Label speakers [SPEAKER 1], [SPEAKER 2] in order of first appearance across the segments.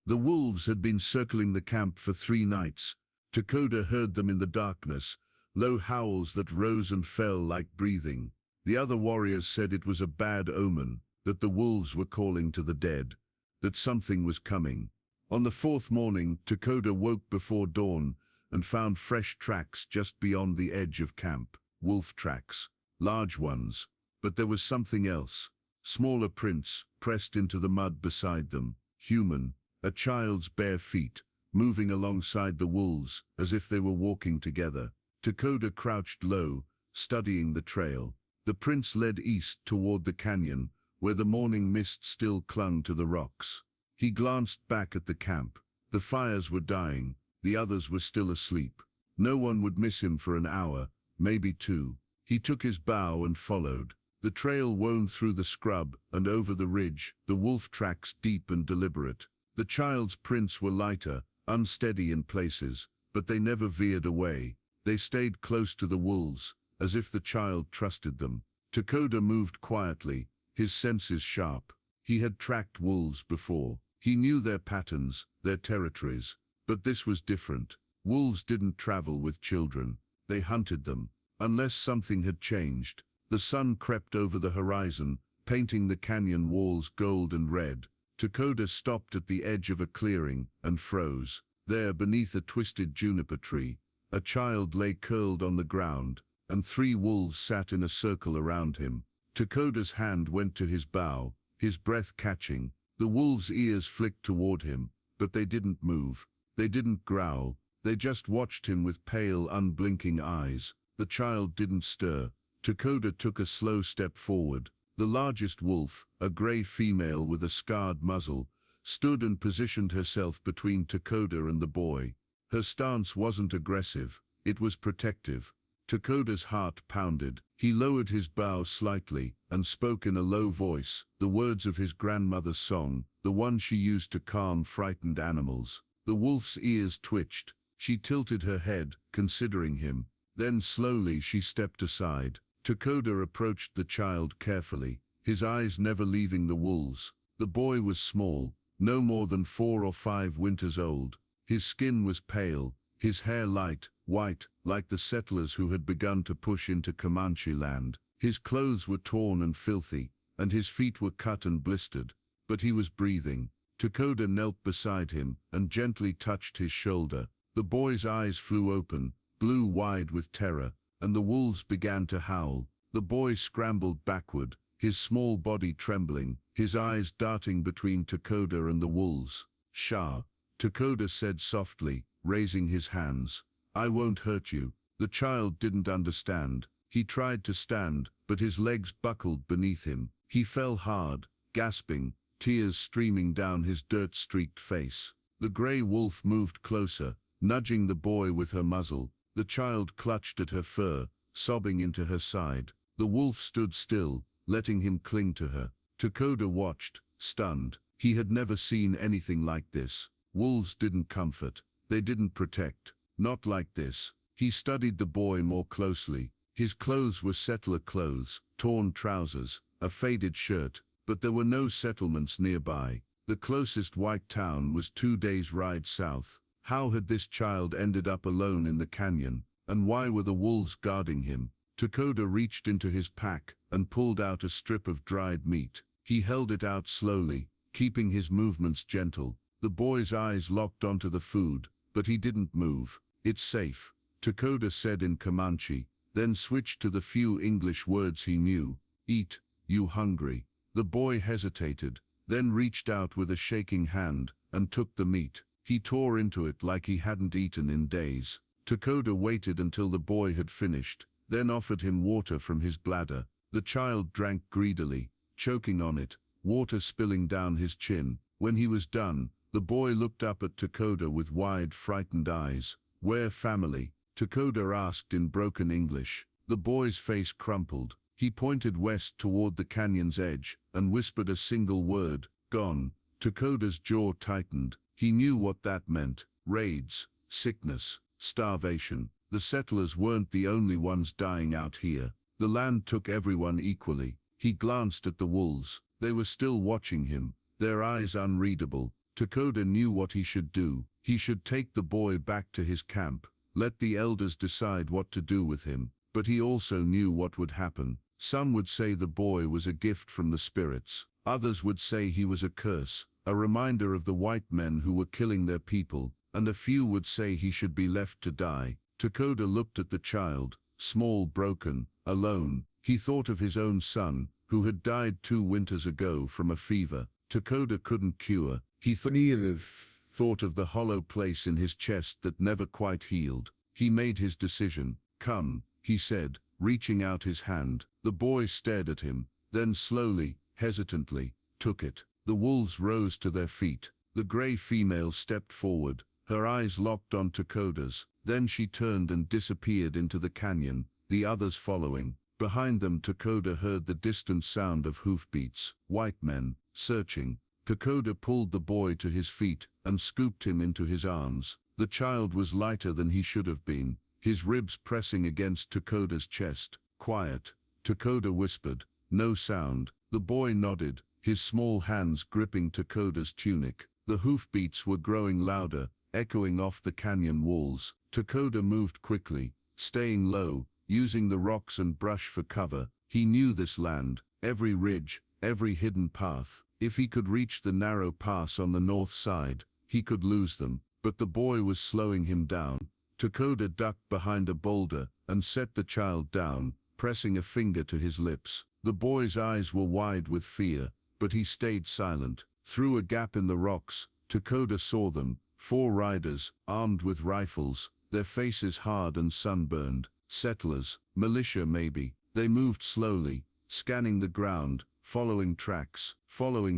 [SPEAKER 1] The wolves had been circling the camp for 3 nights. Takoda heard them in the darkness, low howls that rose and fell like breathing. The other warriors said it was a bad omen, that the wolves were calling to the dead, that something was coming. On the 4th morning, Takoda woke before dawn and found fresh tracks just beyond the edge of camp. Wolf tracks, large ones, but there was something else. Smaller prints pressed into the mud beside them, human, a child's bare feet, moving alongside the wolves as if they were walking together. Takoda crouched low, studying the trail. The prints led east toward the canyon, where the morning mist still clung to the rocks. He glanced back at the camp. The fires were dying, the others were still asleep. No one would miss him for an hour, maybe 2. He took his bow and followed. The trail wound through the scrub and over the ridge, the wolf tracks deep and deliberate. The child's prints were lighter, unsteady in places, but they never veered away. They stayed close to the wolves, as if the child trusted them. Takoda moved quietly, his senses sharp. He had tracked wolves before. He knew their patterns, their territories. But this was different. Wolves didn't travel with children. They hunted them. Unless something had changed. The sun crept over the horizon, painting the canyon walls gold and red. Takoda stopped at the edge of a clearing and froze. There, beneath a twisted juniper tree, a child lay curled on the ground, and 3 wolves sat in a circle around him. Takoda's hand went to his bow, his breath catching. The wolves' ears flicked toward him, but they didn't move. They didn't growl. They just watched him with pale, unblinking eyes. The child didn't stir. Takoda took a slow step forward. The largest wolf, a gray female with a scarred muzzle, stood and positioned herself between Takoda and the boy. Her stance wasn't aggressive, it was protective. Takoda's heart pounded. He lowered his bow slightly and spoke in a low voice, the words of his grandmother's song, the one she used to calm frightened animals. The wolf's ears twitched. She tilted her head, considering him. Then slowly she stepped aside. Takoda approached the child carefully, his eyes never leaving the wolves. The boy was small, no more than 4 or 5 winters old. His skin was pale, his hair light, white, like the settlers who had begun to push into Comanche land. His clothes were torn and filthy, and his feet were cut and blistered. But he was breathing. Takoda knelt beside him and gently touched his shoulder. The boy's eyes flew open, blue wide with terror, and the wolves began to howl. The boy scrambled backward, his small body trembling, his eyes darting between Takoda and the wolves. "Shah," Takoda said softly, raising his hands. "I won't hurt you." The child didn't understand. He tried to stand, but his legs buckled beneath him. He fell hard, gasping, tears streaming down his dirt-streaked face. The gray wolf moved closer, nudging the boy with her muzzle. The child clutched at her fur, sobbing into her side. The wolf stood still, letting him cling to her. Takoda watched, stunned. He had never seen anything like this. Wolves didn't comfort. They didn't protect. Not like this. He studied the boy more closely. His clothes were settler clothes, torn trousers, a faded shirt, but there were no settlements nearby. The closest white town was 2 days' ride south. How had this child ended up alone in the canyon, and why were the wolves guarding him? Takoda reached into his pack and pulled out a strip of dried meat. He held it out slowly, keeping his movements gentle. The boy's eyes locked onto the food, but he didn't move. "It's safe," Takoda said in Comanche, then switched to the few English words he knew. "Eat, you hungry?" The boy hesitated, then reached out with a shaking hand and took the meat. He tore into it like he hadn't eaten in days. Takoda waited until the boy had finished, then offered him water from his bladder. The child drank greedily, choking on it, water spilling down his chin. When he was done, the boy looked up at Takoda with wide, frightened eyes. "Where family?" Takoda asked in broken English. The boy's face crumpled. He pointed west toward the canyon's edge and whispered a single word, "Gone." Takoda's jaw tightened. He knew what that meant. Raids, sickness, starvation. The settlers weren't the only ones dying out here. The land took everyone equally. He glanced at the wolves. They were still watching him, their eyes unreadable, Takoda knew what he should do. He should take the boy back to his camp, let the elders decide what to do with him. But he also knew what would happen. Some would say the boy was a gift from the spirits. Others would say he was a curse, a reminder of the white men who were killing their people, and a few would say he should be left to die. Takoda looked at the child, small, broken, alone. He thought of his own son, who had died 2 winters ago from a fever Takoda couldn't cure. He thought of the hollow place in his chest that never quite healed. He made his decision. "Come," he said, reaching out his hand. The boy stared at him, then slowly, hesitantly, took it. The wolves rose to their feet. The gray female stepped forward, her eyes locked on Takoda's. Then she turned and disappeared into the canyon, the others following. Behind them Takoda heard the distant sound of hoofbeats. White men, searching. Takoda pulled the boy to his feet and scooped him into his arms. The child was lighter than he should have been, his ribs pressing against Takoda's chest. "Quiet," Takoda whispered. No sound. The boy nodded, his small hands gripping Takoda's tunic. The hoofbeats were growing louder, echoing off the canyon walls. Takoda moved quickly, staying low, using the rocks and brush for cover. He knew this land, every ridge, every hidden path. If he could reach the narrow pass on the north side, he could lose them. But the boy was slowing him down. Takoda ducked behind a boulder and set the child down, pressing a finger to his lips. The boy's eyes were wide with fear, but he stayed silent. Through a gap in the rocks, Takoda saw them, 4 riders, armed with rifles, their faces hard and sunburned. Settlers, militia maybe. They moved slowly, scanning the ground, following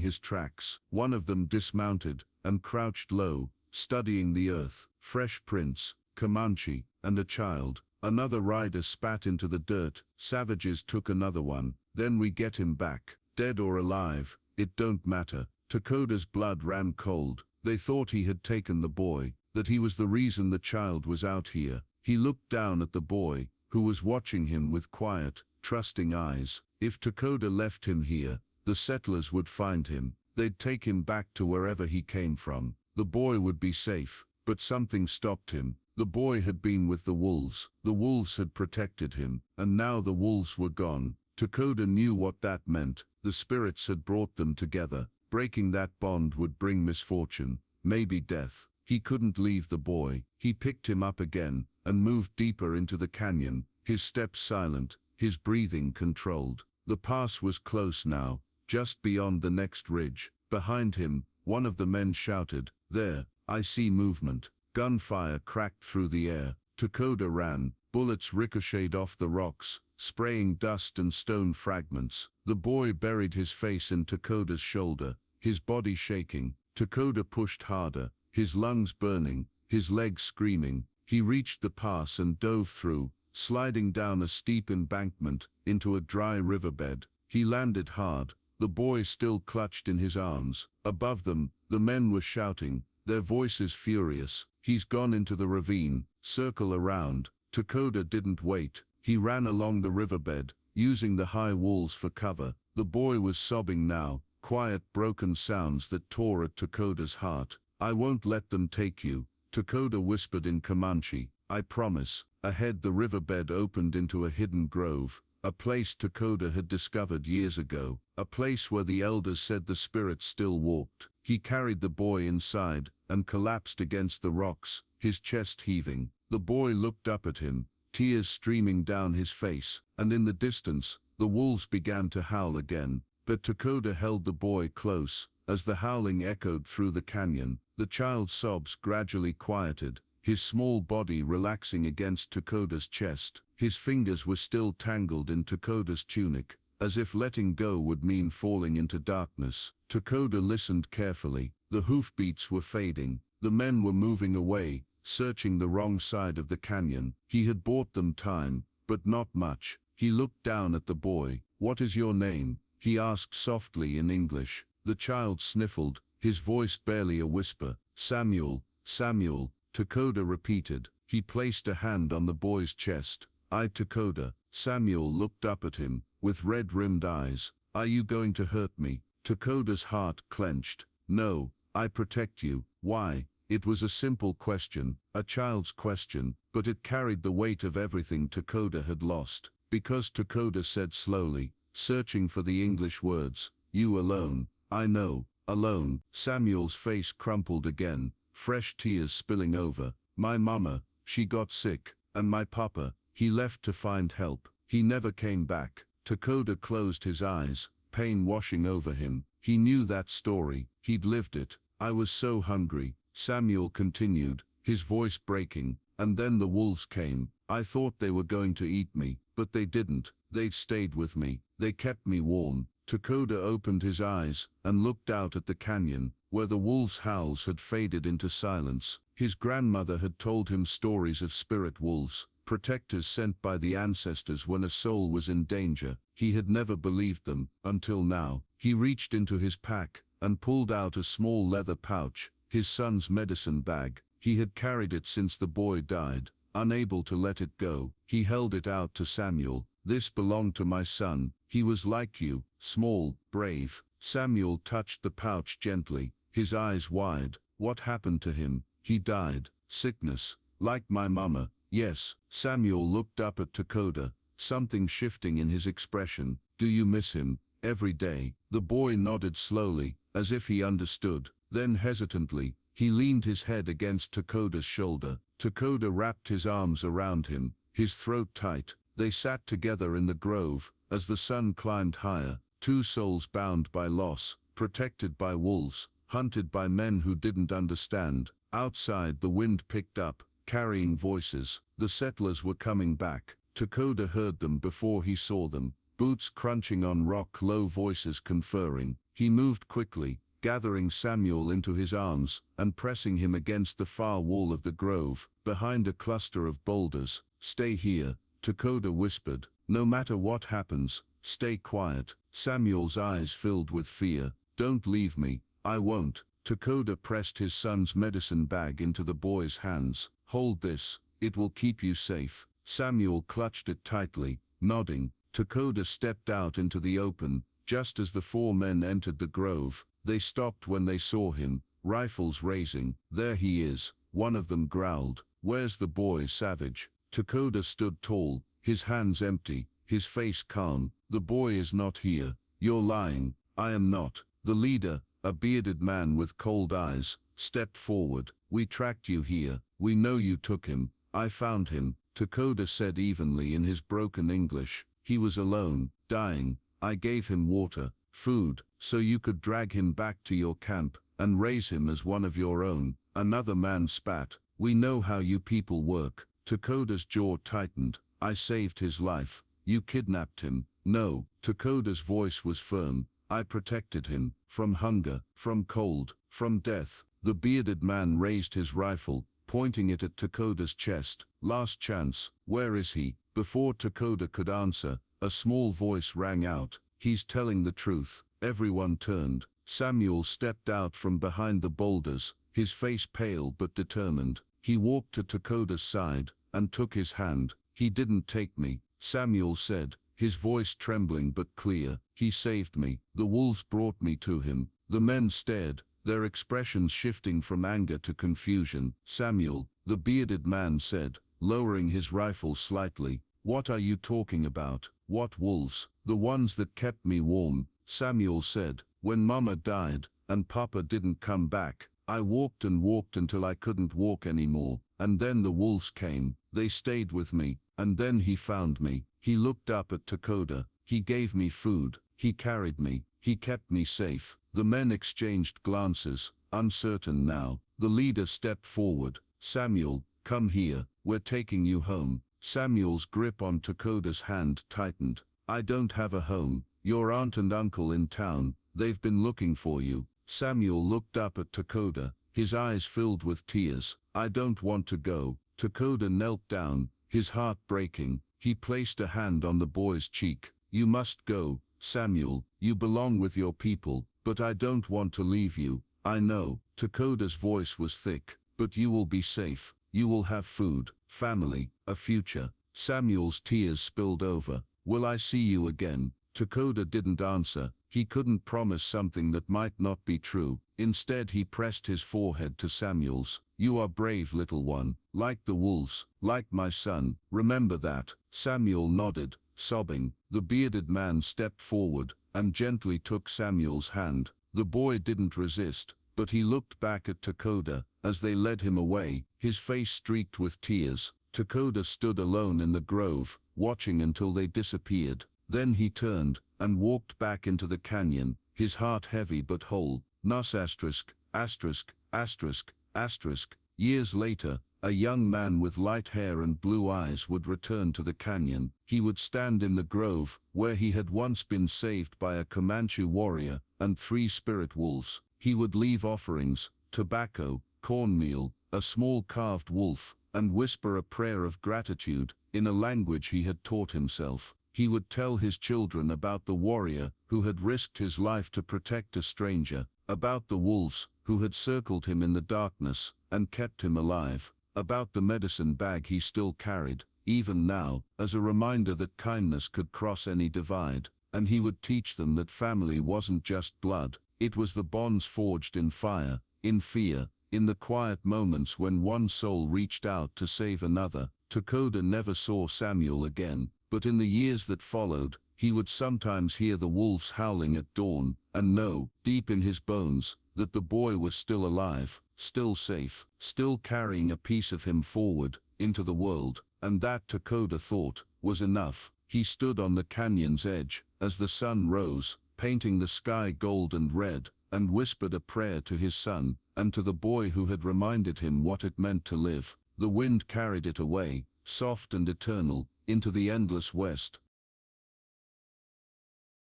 [SPEAKER 1] his tracks. One of them dismounted and crouched low, studying the earth. Fresh prints, Comanche, and a child. Another rider spat into the dirt. Savages took another one. "Then we get him back. Dead or alive, it don't matter." Takoda's blood ran cold. They thought he had taken the boy, that he was the reason the child was out here. He looked down at the boy, who was watching him with quiet, trusting eyes. If Takoda left him here, the settlers would find him. They'd take him back to wherever he came from. The boy would be safe, but something stopped him. The boy had been with the wolves. The wolves had protected him, and now the wolves were gone. Takoda knew what that meant. The spirits had brought them together. Breaking that bond would bring misfortune, maybe death. He couldn't leave the boy. He picked him up again and moved deeper into the canyon, his steps silent, his breathing controlled. The pass was close now, just beyond the next ridge. Behind him, one of the men shouted, "There, I see movement." Gunfire cracked through the air. Takoda ran. Bullets ricocheted off the rocks, spraying dust and stone fragments. The boy buried his face in Takoda's shoulder, his body shaking. Takoda pushed harder, his lungs burning, his legs screaming. He reached the pass and dove through, sliding down a steep embankment into a dry riverbed. He landed hard, the boy still clutched in his arms. Above them, the men were shouting, their voices furious. "He's gone into the ravine, circle around." Takoda didn't wait. He ran along the riverbed, using the high walls for cover. The boy was sobbing now, quiet broken sounds that tore at Takoda's heart. "I won't let them take you," Takoda whispered in Comanche. "I promise." Ahead the riverbed opened into a hidden grove, a place Takoda had discovered years ago, a place where the elders said the spirits still walked. He carried the boy inside and collapsed against the rocks, his chest heaving. The boy looked up at him, tears streaming down his face, and in the distance, the wolves began to howl again. But Takoda held the boy close. As the howling echoed through the canyon, the child's sobs gradually quieted, his small body relaxing against Takoda's chest. His fingers were still tangled in Takoda's tunic, as if letting go would mean falling into darkness. Takoda listened carefully. The hoofbeats were fading. The men were moving away, searching the wrong side of the canyon. He had bought them time, but not much. He looked down at the boy. "What is your name?" he asked softly in English. The child sniffled, his voice barely a whisper. "Samuel, Samuel," Takoda repeated. He placed a hand on the boy's chest. "I, Takoda." Samuel looked up at him, with red-rimmed eyes. "Are you going to hurt me?" Takoda's heart clenched. "No, I protect you. Why? It was a simple question, a child's question, but it carried the weight of everything Takoda had lost. Because Takoda said slowly, searching for the English words, "You alone." "I know, alone." Samuel's face crumpled again, fresh tears spilling over. "My mama, she got sick, and my papa, he left to find help. He never came back." Takoda closed his eyes, pain washing over him. He knew that story, he'd lived it. "I was so hungry," Samuel continued, his voice breaking, "and then the wolves came. I thought they were going to eat me, but they didn't. They stayed with me. They kept me warm." Takoda opened his eyes and looked out at the canyon, where the wolves' howls had faded into silence. His grandmother had told him stories of spirit wolves, protectors sent by the ancestors when a soul was in danger. He had never believed them, until now. He reached into his pack and pulled out a small leather pouch, his son's medicine bag. He had carried it since the boy died, unable to let it go. He held it out to Samuel. "This belonged to my son. He was like you, small, brave." Samuel touched the pouch gently, his eyes wide. "What happened to him?" "He died. Sickness. Like my mama." "Yes." Samuel looked up at Takoda, something shifting in his expression. "Do you miss him?" "Every day." The boy nodded slowly, as if he understood. Then hesitantly, he leaned his head against Takoda's shoulder. Takoda wrapped his arms around him, his throat tight. They sat together in the grove, as the sun climbed higher, two souls bound by loss, protected by wolves, hunted by men who didn't understand. Outside the wind picked up, carrying voices. The settlers were coming back. Takoda heard them before he saw them. Boots crunching on rock, low voices conferring. He moved quickly, gathering Samuel into his arms and pressing him against the far wall of the grove, behind a cluster of boulders. "Stay here," Takoda whispered. "No matter what happens, stay quiet." Samuel's eyes filled with fear. "Don't leave me." "I won't." Takoda pressed his son's medicine bag into the boy's hands. "Hold this, it will keep you safe." Samuel clutched it tightly, nodding. Takoda stepped out into the open. Just as the four men entered the grove, they stopped when they saw him, rifles raising. "There he is," one of them growled. "Where's the boy, savage?" Takoda stood tall, his hands empty, his face calm. "The boy is not here." "You're lying." "I am not." The leader, a bearded man with cold eyes, stepped forward. "We tracked you here. We know you took him." "I found him," Takoda said evenly in his broken English. "He was alone, dying. I gave him water, food, so you could drag him back to your camp and raise him as one of your own." Another man spat. "We know how you people work." Takoda's jaw tightened. "I saved his life." "You kidnapped him." "No." Takoda's voice was firm. "I protected him. From hunger, from cold, from death." The bearded man raised his rifle, pointing it at Takoda's chest. "Last chance. Where is he?" Before Takoda could answer, a small voice rang out. "He's telling the truth." Everyone turned. Samuel stepped out from behind the boulders, his face pale but determined. He walked to Takoda's side and took his hand. "He didn't take me," Samuel said, his voice trembling but clear. "He saved me. The wolves brought me to him." The men stared, their expressions shifting from anger to confusion. "Samuel," the bearded man said, lowering his rifle slightly, "what are you talking about?" "What wolves?" "The ones that kept me warm," Samuel said. "When Mama died, and Papa didn't come back, I walked and walked until I couldn't walk anymore. And then the wolves came. They stayed with me, and then he found me." He looked up at Takoda. "He gave me food. He carried me. He kept me safe." The men exchanged glances, uncertain now. The leader stepped forward. "Samuel, come here. We're taking you home." Samuel's grip on Takoda's hand tightened. "I don't have a home. Your aunt and uncle in town, they've been looking for you." Samuel looked up at Takoda, his eyes filled with tears. "I don't want to go." Takoda knelt down, his heart breaking. He placed a hand on the boy's cheek. "You must go, Samuel. You belong with your people, but I don't want to leave you." "I know." Takoda's voice was thick. "But you will be safe. You will have food, family, a future." Samuel's tears spilled over. "Will I see you again?" Takoda didn't answer. He couldn't promise something that might not be true. Instead he pressed his forehead to Samuel's. "You are brave, little one, like the wolves, like my son, remember that." Samuel nodded, sobbing. The bearded man stepped forward and gently took Samuel's hand. The boy didn't resist, but he looked back at Takoda as they led him away, his face streaked with tears. Takoda stood alone in the grove, watching until they disappeared. Then he turned and walked back into the canyon, his heart heavy but whole. Nus asterisk, asterisk, asterisk, asterisk. Years later, a young man with light hair and blue eyes would return to the canyon. He would stand in the grove, where he had once been saved by a Comanche warrior and 3 spirit wolves. He would leave offerings, tobacco, cornmeal, a small carved wolf, and whisper a prayer of gratitude, in a language he had taught himself. He would tell his children about the warrior who had risked his life to protect a stranger, about the wolves who had circled him in the darkness and kept him alive, about the medicine bag he still carried, even now, as a reminder that kindness could cross any divide. And he would teach them that family wasn't just blood, it was the bonds forged in fire, in fear, in the quiet moments when one soul reached out to save another. Takoda never saw Samuel again, but in the years that followed, he would sometimes hear the wolves howling at dawn, and know, deep in his bones, that the boy was still alive, still safe, still carrying a piece of him forward, into the world. And that, Takoda thought, was enough. He stood on the canyon's edge, as the sun rose, painting the sky gold and red, and whispered a prayer to his son, and to the boy who had reminded him what it meant to live. The wind carried it away, soft and eternal, into the endless west,